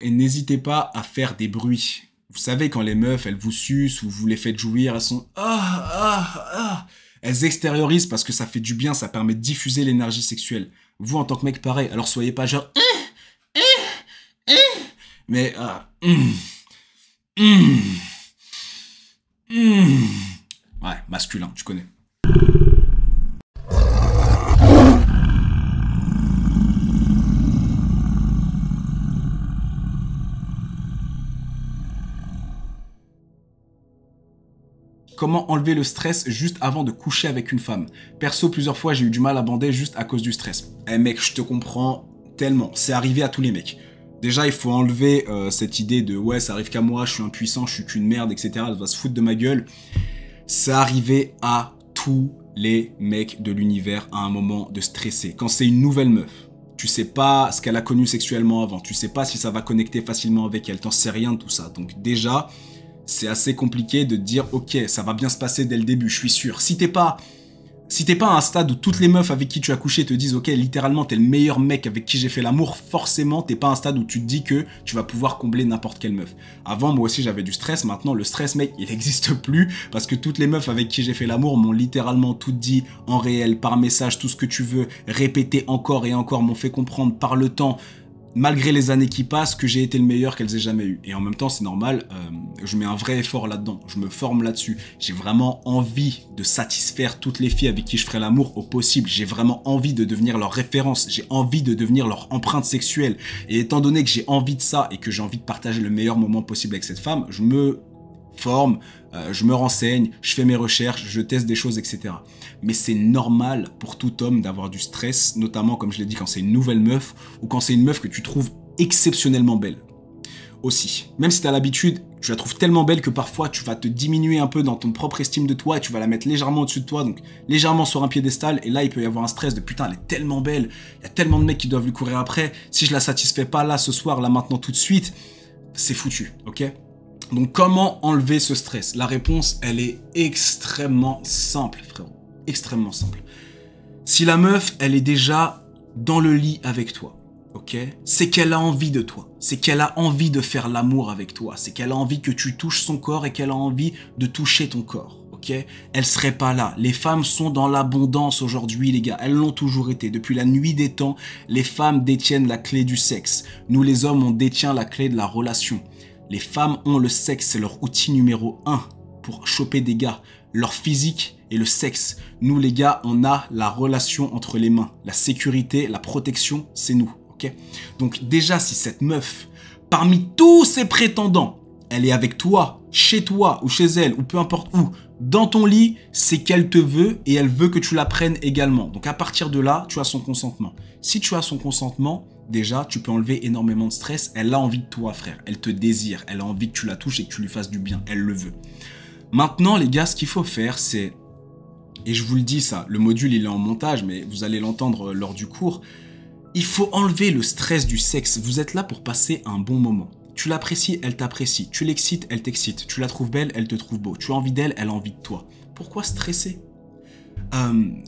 Et n'hésitez pas à faire des bruits. Vous savez, quand les meufs, elles vous sucent ou vous les faites jouir, elles sont elles extériorisent parce que ça fait du bien, ça permet de diffuser l'énergie sexuelle. Vous, en tant que mec, pareil. Alors soyez pas genre mais ouais, masculin, tu connais. Comment enlever le stress juste avant de coucher avec une femme? Perso, plusieurs fois, j'ai eu du mal à bander juste à cause du stress. Eh mec, je te comprends tellement. C'est arrivé à tous les mecs. Déjà, il faut enlever cette idée de « ouais, ça arrive qu'à moi, je suis impuissant, je suis qu'une merde, etc. » Elle va se foutre de ma gueule. C'est arrivé à tous les mecs de l'univers à un moment de stresser. Quand c'est une nouvelle meuf, tu sais pas ce qu'elle a connu sexuellement avant, tu sais pas si ça va connecter facilement avec elle, t'en sais rien de tout ça. Donc déjà, c'est assez compliqué de dire « ok, ça va bien se passer dès le début, je suis sûr ». Si t'es pas à un stade où toutes les meufs avec qui tu as couché te disent « ok, littéralement, t'es le meilleur mec avec qui j'ai fait l'amour », forcément, t'es pas à un stade où tu te dis que tu vas pouvoir combler n'importe quelle meuf. Avant, moi aussi, j'avais du stress. Maintenant, le stress, mec, il n'existe plus parce que toutes les meufs avec qui j'ai fait l'amour m'ont littéralement tout dit en réel, par message, tout ce que tu veux, répété encore et encore, m'ont fait comprendre par le temps, malgré les années qui passent, que j'ai été le meilleur qu'elles aient jamais eu. Et en même temps, c'est normal, je mets un vrai effort là-dedans, je me forme là-dessus. J'ai vraiment envie de satisfaire toutes les filles avec qui je ferai l'amour au possible. J'ai vraiment envie de devenir leur référence, j'ai envie de devenir leur empreinte sexuelle. Et étant donné que j'ai envie de ça et que j'ai envie de partager le meilleur moment possible avec cette femme, je me forme, je me renseigne, je fais mes recherches, je teste des choses, etc. Mais c'est normal pour tout homme d'avoir du stress, notamment, comme je l'ai dit, quand c'est une nouvelle meuf ou quand c'est une meuf que tu trouves exceptionnellement belle. Aussi. Même si tu as l'habitude, tu la trouves tellement belle que parfois tu vas te diminuer un peu dans ton propre estime de toi et tu vas la mettre légèrement au-dessus de toi, donc légèrement sur un piédestal, et là il peut y avoir un stress de putain, elle est tellement belle, il y a tellement de mecs qui doivent lui courir après, si je la satisfais pas là, ce soir, là, maintenant, tout de suite, c'est foutu, ok ? Donc comment enlever ce stress? La réponse, elle est extrêmement simple, frérot. Extrêmement simple. Si la meuf, elle est déjà dans le lit avec toi, ok? C'est qu'elle a envie de toi. C'est qu'elle a envie de faire l'amour avec toi. C'est qu'elle a envie que tu touches son corps et qu'elle a envie de toucher ton corps, ok? Elle serait pas là. Les femmes sont dans l'abondance aujourd'hui, les gars. Elles l'ont toujours été. Depuis la nuit des temps, les femmes détiennent la clé du sexe. Nous, les hommes, on détient la clé de la relation. Les femmes ont le sexe, c'est leur outil numéro 1 pour choper des gars. Leur physique et le sexe. Nous, les gars, on a la relation entre les mains. La sécurité, la protection, c'est nous. Okay? Donc déjà, si cette meuf, parmi tous ses prétendants, elle est avec toi, chez toi ou chez elle, ou peu importe où, dans ton lit, c'est qu'elle te veut et elle veut que tu la prennes également. Donc à partir de là, tu as son consentement. Si tu as son consentement, déjà, tu peux enlever énormément de stress. Elle a envie de toi, frère. Elle te désire. Elle a envie que tu la touches et que tu lui fasses du bien. Elle le veut. Maintenant, les gars, ce qu'il faut faire, c'est... Et je vous le dis ça, le module, il est en montage, mais vous allez l'entendre lors du cours. Il faut enlever le stress du sexe. Vous êtes là pour passer un bon moment. Tu l'apprécies, elle t'apprécie. Tu l'excites, elle t'excite. Tu la trouves belle, elle te trouve beau. Tu as envie d'elle, elle a envie de toi. Pourquoi stresser ?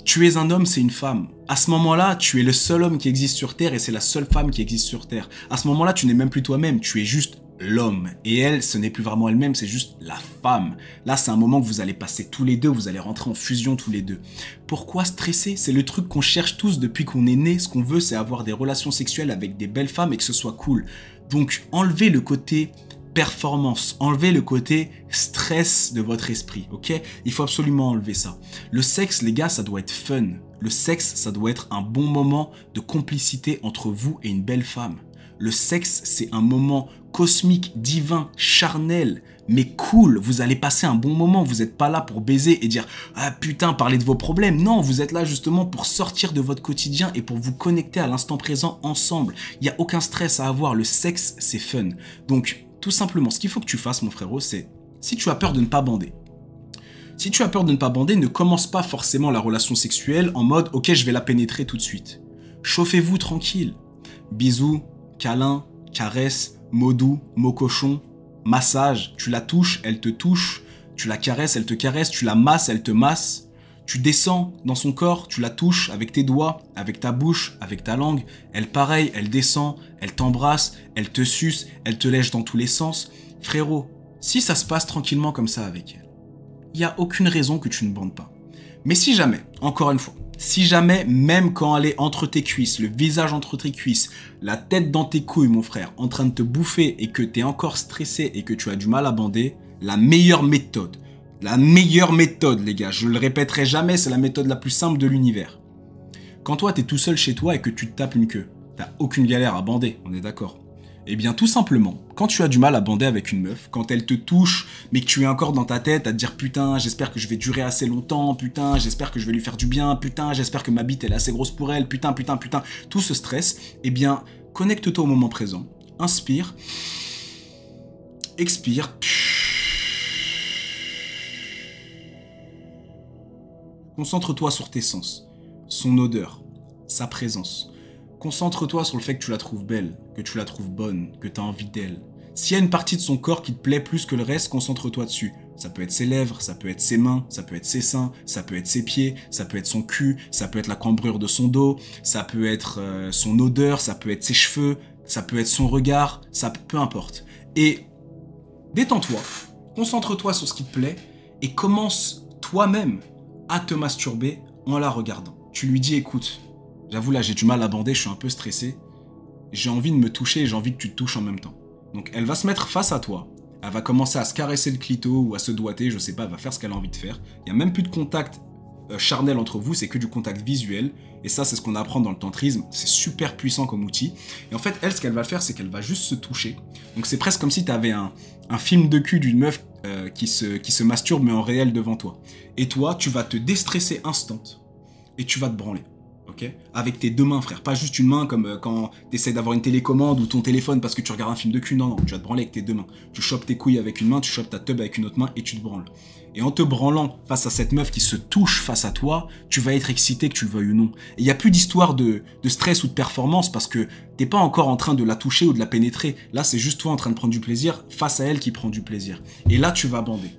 Tu es un homme, c'est une femme. À ce moment-là, tu es le seul homme qui existe sur Terre et c'est la seule femme qui existe sur Terre. À ce moment-là, tu n'es même plus toi-même, tu es juste l'homme. Et elle, ce n'est plus vraiment elle-même, c'est juste la femme. Là, c'est un moment que vous allez passer tous les deux, vous allez rentrer en fusion tous les deux. Pourquoi stresser? C'est le truc qu'on cherche tous depuis qu'on est né. Ce qu'on veut, c'est avoir des relations sexuelles avec des belles femmes et que ce soit cool. Donc, enlevez le côté performance, enlevez le côté stress de votre esprit, ok? Il faut absolument enlever ça. Le sexe, les gars, ça doit être fun. Le sexe, ça doit être un bon moment de complicité entre vous et une belle femme. Le sexe, c'est un moment cosmique, divin, charnel, mais cool. Vous allez passer un bon moment. Vous n'êtes pas là pour baiser et dire « Ah putain, parlez de vos problèmes ». Non, vous êtes là justement pour sortir de votre quotidien et pour vous connecter à l'instant présent ensemble. Il n'y a aucun stress à avoir. Le sexe, c'est fun. Donc, tout simplement, ce qu'il faut que tu fasses, mon frérot, c'est si tu as peur de ne pas bander. Si tu as peur de ne pas bander, ne commence pas forcément la relation sexuelle en mode « Ok, je vais la pénétrer tout de suite ». Chauffez-vous tranquille. Bisous, câlins, caresses, mots doux, mots cochons, massage. Tu la touches, elle te touche. Tu la caresses, elle te caresse. Tu la masses, elle te masse. Tu descends dans son corps, tu la touches avec tes doigts, avec ta bouche, avec ta langue. Elle, pareil, elle descend, elle t'embrasse, elle te suce, elle te lèche dans tous les sens. Frérot, si ça se passe tranquillement comme ça avec elle, il n'y a aucune raison que tu ne bandes pas. Mais si jamais, encore une fois, si jamais, même quand elle est entre tes cuisses, le visage entre tes cuisses, la tête dans tes couilles, mon frère, en train de te bouffer et que tu es encore stressé et que tu as du mal à bander, la meilleure méthode, les gars, je le répéterai jamais, c'est la méthode la plus simple de l'univers. Quand toi, t'es tout seul chez toi et que tu te tapes une queue, t'as aucune galère à bander, on est d'accord? Eh bien, tout simplement, quand tu as du mal à bander avec une meuf, quand elle te touche, mais que tu es encore dans ta tête à te dire « Putain, j'espère que je vais durer assez longtemps, putain, j'espère que je vais lui faire du bien, putain, j'espère que ma bite elle est assez grosse pour elle, putain, putain, putain », tout ce stress, eh bien, connecte-toi au moment présent, inspire, expire, concentre-toi sur tes sens, son odeur, sa présence. Concentre-toi sur le fait que tu la trouves belle, que tu la trouves bonne, que tu as envie d'elle. S'il y a une partie de son corps qui te plaît plus que le reste, concentre-toi dessus. Ça peut être ses lèvres, ça peut être ses mains, ça peut être ses seins, ça peut être ses pieds, ça peut être son cul, ça peut être la cambrure de son dos, ça peut être son odeur, ça peut être ses cheveux, ça peut être son regard, peu importe. Et détends-toi, concentre-toi sur ce qui te plaît et commence toi-même à te masturber en la regardant. Tu lui dis, écoute, j'avoue là j'ai du mal à bander, je suis un peu stressé, j'ai envie de me toucher et j'ai envie que tu te touches en même temps. Donc elle va se mettre face à toi, elle va commencer à se caresser le clito ou à se doigter, je sais pas, elle va faire ce qu'elle a envie de faire. Il n'y a même plus de contact charnel entre vous, c'est que du contact visuel. Et ça, c'est ce qu'on apprend dans le tantrisme, c'est super puissant comme outil. Et en fait, elle, ce qu'elle va faire, c'est qu'elle va juste se toucher. Donc c'est presque comme si tu avais un film de cul d'une meuf qui se masturbe, mais en réel devant toi. Et toi, tu vas te déstresser instant et tu vas te branler. Okay, avec tes deux mains, frère. Pas juste une main comme quand tu essaies d'avoir une télécommande ou ton téléphone parce que tu regardes un film de cul. Non, non, tu vas te branler avec tes deux mains. Tu chopes tes couilles avec une main, tu chopes ta teub avec une autre main et tu te branles. Et en te branlant face à cette meuf qui se touche face à toi, tu vas être excité, que tu le veuilles ou non. Et il n'y a plus d'histoire de stress ou de performance parce que t'es pas encore en train de la toucher ou de la pénétrer. Là, c'est juste toi en train de prendre du plaisir face à elle qui prend du plaisir. Et là, tu vas bander.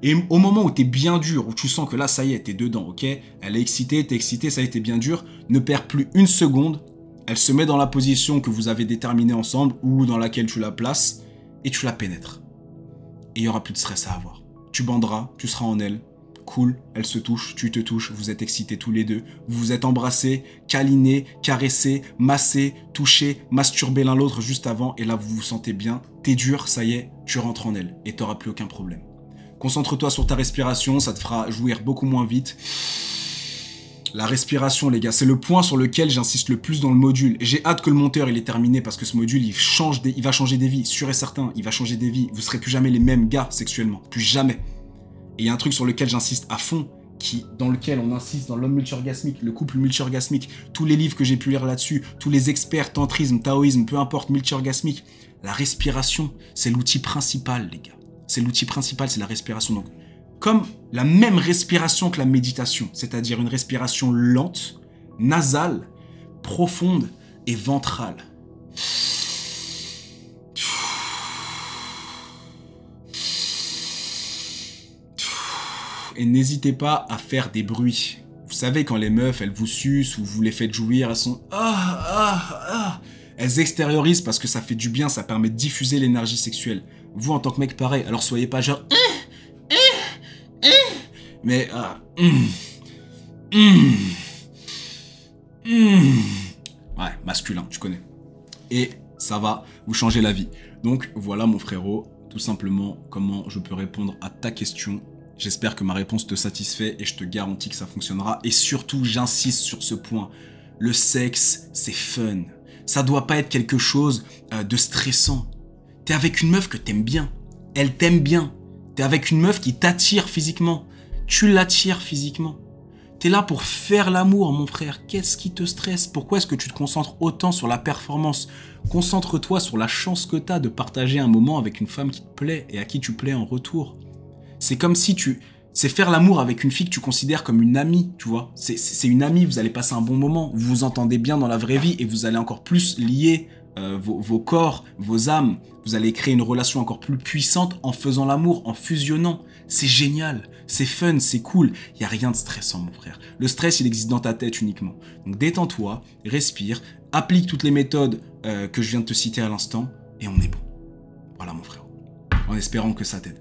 Et au moment où t'es bien dur, où tu sens que là, ça y est, t'es dedans, ok? Elle est excitée, t'es excité, ça y est, t'es bien dur, ne perds plus une seconde. Elle se met dans la position que vous avez déterminée ensemble ou dans laquelle tu la places et tu la pénètres. Et il n'y aura plus de stress à avoir. Tu banderas, tu seras en elle, cool, elle se touche, tu te touches, vous êtes excités tous les deux, vous vous êtes embrassés, câlinés, caressés, massés, touchés, masturbés l'un l'autre juste avant et là, vous vous sentez bien, t'es dur, ça y est, tu rentres en elle et t'auras plus aucun problème. Concentre-toi sur ta respiration, ça te fera jouir beaucoup moins vite. La respiration, les gars, c'est le point sur lequel j'insiste le plus dans le module. J'ai hâte que le monteur il est terminé parce que ce module, il va changer des vies, sûr et certain, il va changer des vies. Vous serez plus jamais les mêmes gars sexuellement, plus jamais. Et il y a un truc sur lequel j'insiste à fond, dans lequel on insiste dans l'homme multi-orgasmique, le couple multi-orgasmique, tous les livres que j'ai pu lire là-dessus, tous les experts, tantrisme, taoïsme, peu importe, multi-orgasmique. La respiration, c'est l'outil principal, les gars. C'est l'outil principal, c'est la respiration. Donc, comme la même respiration que la méditation, c'est-à-dire une respiration lente, nasale, profonde et ventrale. Et n'hésitez pas à faire des bruits. Vous savez, quand les meufs, elles vous sucent ou vous les faites jouir, elles sont elles extériorisent parce que ça fait du bien, ça permet de diffuser l'énergie sexuelle. Vous, en tant que mec, pareil. Alors, soyez pas genre... Mais... Ouais, masculin, tu connais. Et ça va vous changer la vie. Donc, voilà, mon frérot, tout simplement, comment je peux répondre à ta question. J'espère que ma réponse te satisfait et je te garantis que ça fonctionnera. Et surtout, j'insiste sur ce point. Le sexe, c'est fun. Ça doit pas être quelque chose de stressant. T'es avec une meuf que t'aimes bien. Elle t'aime bien. T'es avec une meuf qui t'attire physiquement. Tu l'attires physiquement. T'es là pour faire l'amour, mon frère. Qu'est-ce qui te stresse? Pourquoi est-ce que tu te concentres autant sur la performance? Concentre-toi sur la chance que t'as de partager un moment avec une femme qui te plaît et à qui tu plais en retour. C'est comme si c'est faire l'amour avec une fille que tu considères comme une amie, tu vois. C'est une amie, vous allez passer un bon moment. Vous vous entendez bien dans la vraie vie et vous allez encore plus lier vos corps, vos âmes. Vous allez créer une relation encore plus puissante en faisant l'amour, en fusionnant. C'est génial, c'est fun, c'est cool. Il n'y a rien de stressant, mon frère. Le stress, il existe dans ta tête uniquement. Donc détends-toi, respire, applique toutes les méthodes que je viens de te citer à l'instant et on est bon. Voilà, mon frère. En espérant que ça t'aide.